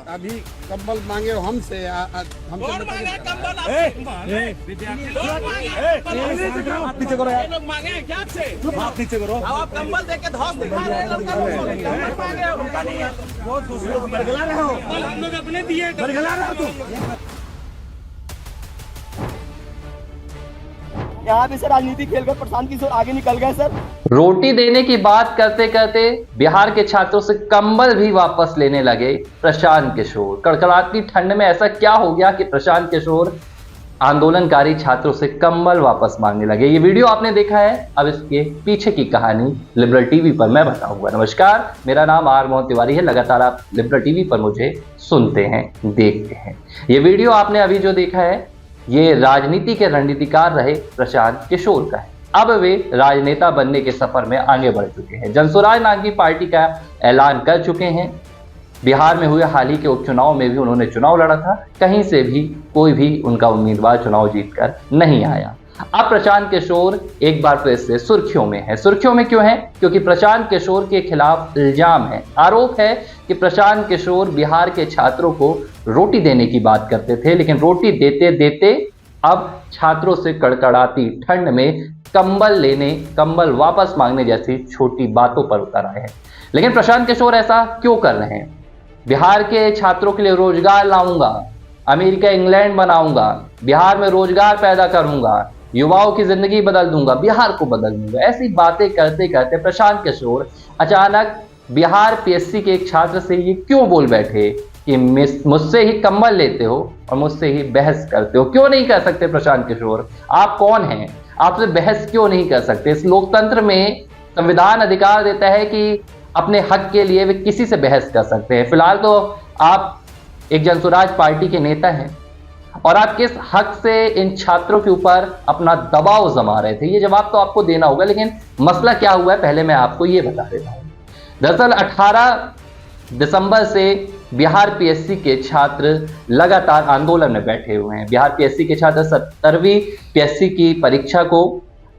अभी कंबल मांगे हो हमसे हमसे नीचे करो यार, मांगे हैं क्या आपसे? हाथ नीचे करो। आप कंबल देके धौस दिखा रहे हैं, मांगे उनका नहीं है। बरगला रहे हो, हम लोग अपने दिए बरगला रहे हो तुम। यहाँ पे सर राजनीति खेलकर प्रशांत किशोर आगे निकल गए सर। रोटी देने की बात करते करते बिहार के छात्रों से कंबल भी वापस लेने लगे प्रशांत किशोर। कड़कड़ाती ठंड में ऐसा क्या हो गया कि प्रशांत किशोर आंदोलनकारी छात्रों से कंबल वापस मांगने लगे। ये वीडियो आपने देखा है, अब इसके पीछे की कहानी लिबरल टीवी पर मैं बताऊंगा। नमस्कार, मेरा नाम आर मोहन तिवारी है। लगातार आप लिबरल टीवी पर मुझे सुनते हैं, देखते हैं। ये वीडियो आपने अभी जो देखा है, ये राजनीति के रणनीतिकार रहे प्रशांत किशोर का है। अब वे राजनेता बनने के सफर में आगे बढ़ चुके हैं। जनसुराज नाम की पार्टी का ऐलान कर चुके हैं। बिहार में हुए हाल ही के उपचुनाव में भी उन्होंने चुनाव लड़ा था, कहीं से भी कोई भी उनका उम्मीदवार चुनाव जीतकर नहीं आया। अब प्रशांत किशोर एक बार फिर से सुर्खियों में है। सुर्खियों में क्यों है? क्योंकि प्रशांत किशोर के खिलाफ इल्जाम है, आरोप है कि प्रशांत किशोर बिहार के छात्रों को रोटी देने की बात करते थे, लेकिन रोटी देते देते अब छात्रों से कड़कड़ाती ठंड में कंबल वापस मांगने जैसी छोटी बातों पर उतर आए हैं। लेकिन प्रशांत किशोर ऐसा क्यों कर रहे हैं? बिहार के छात्रों के लिए रोजगार लाऊंगा, अमेरिका इंग्लैंड बनाऊंगा, बिहार में रोजगार पैदा करूंगा, युवाओं की जिंदगी बदल दूंगा, बिहार को बदल दूंगा, ऐसी बातें करते करते प्रशांत किशोर अचानक बिहार पीएससी के एक छात्र से ये क्यों बोल बैठे कि मुझसे ही कंबल लेते हो और मुझसे ही बहस करते हो? क्यों नहीं कर सकते प्रशांत किशोर? आप कौन हैं? आपसे बहस क्यों नहीं कर सकते? इस लोकतंत्र में संविधान अधिकार देता है कि अपने हक के लिए वे किसी से बहस कर सकते हैं। फिलहाल तो आप एक जनसुराज पार्टी के नेता हैं और आप किस हक से इन छात्रों के ऊपर अपना दबाव जमा रहे थे, ये जवाब तो आपको देना होगा। लेकिन मसला क्या हुआ है, पहले मैं आपको ये बता देता हूं। दरअसल 18 दिसंबर से बिहार पीएससी के छात्र लगातार आंदोलन में बैठे हुए हैं। बिहार पीएससी के छात्र 17वीं पीएससी की परीक्षा को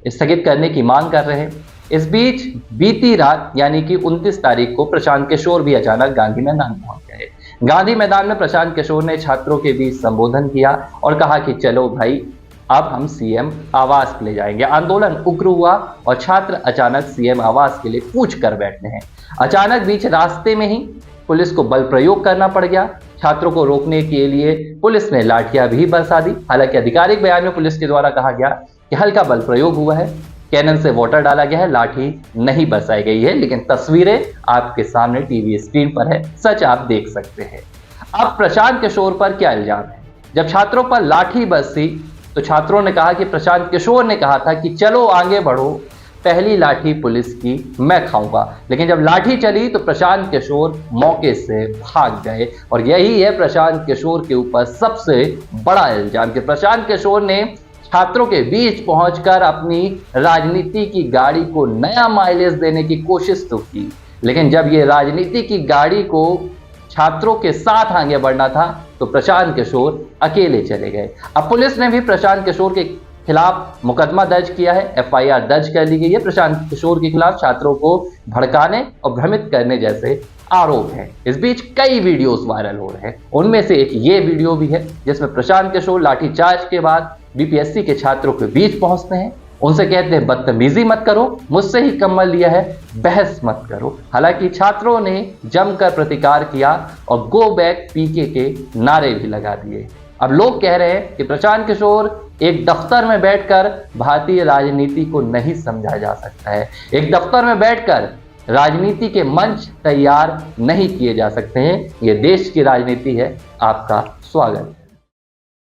स्थगित करने की मांग कर रहे हैं। इस बीच बीती रात यानी कि 29 तारीख को प्रशांत किशोर भी अचानक गांधी मैदान पहुंच गए। गांधी मैदान में प्रशांत किशोर ने छात्रों के बीच संबोधन किया और कहा कि चलो भाई, अब हम सीएम आवास के लिए जाएंगे। आंदोलन उग्र हुआ और छात्र अचानक सीएम आवास के लिए कूच कर बैठे हैं। अचानक बीच रास्ते में ही पुलिस को बल प्रयोग करना पड़ गया। छात्रों को रोकने के लिए पुलिस ने लाठियां भी बरसा दी। हालांकि आधिकारिक बयान में पुलिस के द्वारा कहा गया कि हल्का बल प्रयोग हुआ है, कैनन से वाटर डाला गया है, लाठी नहीं बरसाई गई है। लेकिन तस्वीरें आपके सामने टीवी स्क्रीन पर है, सच आप देख सकते हैं। अब प्रशांत किशोर पर क्या इल्जाम है? जब छात्रों पर लाठी बरसी तो छात्रों ने कहा कि प्रशांत किशोर ने कहा था कि चलो आगे बढ़ो, पहली लाठी पुलिस की मैं खाऊंगा। लेकिन जब लाठी चली तो प्रशांत किशोर मौके से भाग गए। और यही है प्रशांत किशोर के ऊपर सबसे बड़ा इल्जाम कि प्रशांत किशोर ने छात्रों के बीच पहुंचकर अपनी राजनीति की गाड़ी को नया माइलेज देने की कोशिश तो की, लेकिन जब ये राजनीति की गाड़ी को छात्रों के साथ आगे बढ़ना था तो प्रशांत किशोर अकेले चले गए। अब पुलिस ने भी प्रशांत किशोर के खिलाफ मुकदमा दर्ज किया है, एफआईआर दर्ज कर ली गई है। प्रशांत किशोर के खिलाफ छात्रों को भड़काने और भ्रमित करने जैसे आरोप है। इस बीच कई वीडियोस वायरल हो रहे हैं, उनमें से एक ये वीडियो भी है जिसमें प्रशांत किशोर लाठीचार्ज के बाद बीपीएससी के छात्रों के बीच पहुंचते हैं, उनसे कहते हैं बदतमीजी मत करो, मुझसे ही कंबल लिया है, बहस मत करो। हालांकि छात्रों ने जमकर प्रतिकार किया और गो बैक पीके के नारे भी लगा दिए। अब लोग कह रहे हैं कि प्रशांत किशोर एक दफ्तर में बैठकर भारतीय राजनीति को नहीं समझा जा सकता है। एक दफ्तर में बैठकर राजनीति के मंच तैयार नहीं किए जा सकते हैं। ये देश की राजनीति है। आपका स्वागत है।